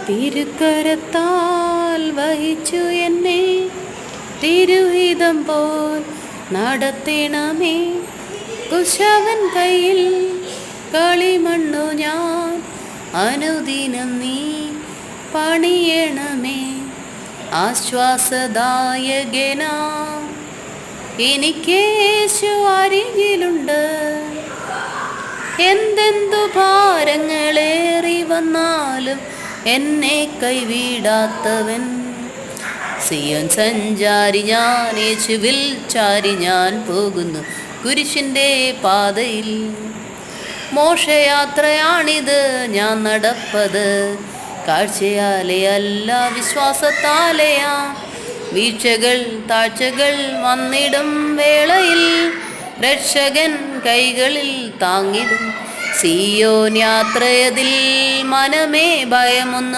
തിരുക്കരത്താൽ വഹിച്ചു എന്നെ തിരുഹിതം പോൽ നടത്തണമേ. കുശവൻ കയ്യിൽ കളിമണ്ണു ഞാൻ അനുദിനം നീ പണിയണമേ. ആശ്വാസദായകനാ എനിക്കേശു അരികിലുണ്ട്. എന്തെന്തു ഭാരങ്ങളേറി വന്നാലും എന്നെ കൈവിടാത്തവൻ. സിയോൻ സഞ്ചാരി ഞാൻ, യേശുവിൽ ചാരി ഞാൻ പോകുന്നു കുരിശിൻ്റെ പാതയിൽ. മോക്ഷയാത്രയാണിത് ഞാൻ നടപ്പത്, കാഴ്ചയാലെ അല്ല വിശ്വാസത്താലെയാ. വീഴ്ചകൾ താഴ്ചകൾ വന്നിടും വേളയിൽ രക്ഷകൻ കൈകളിൽ താങ്ങിടും. സിയോൻ യാത്രയതിൽ മനമേ ഭയമൊന്നും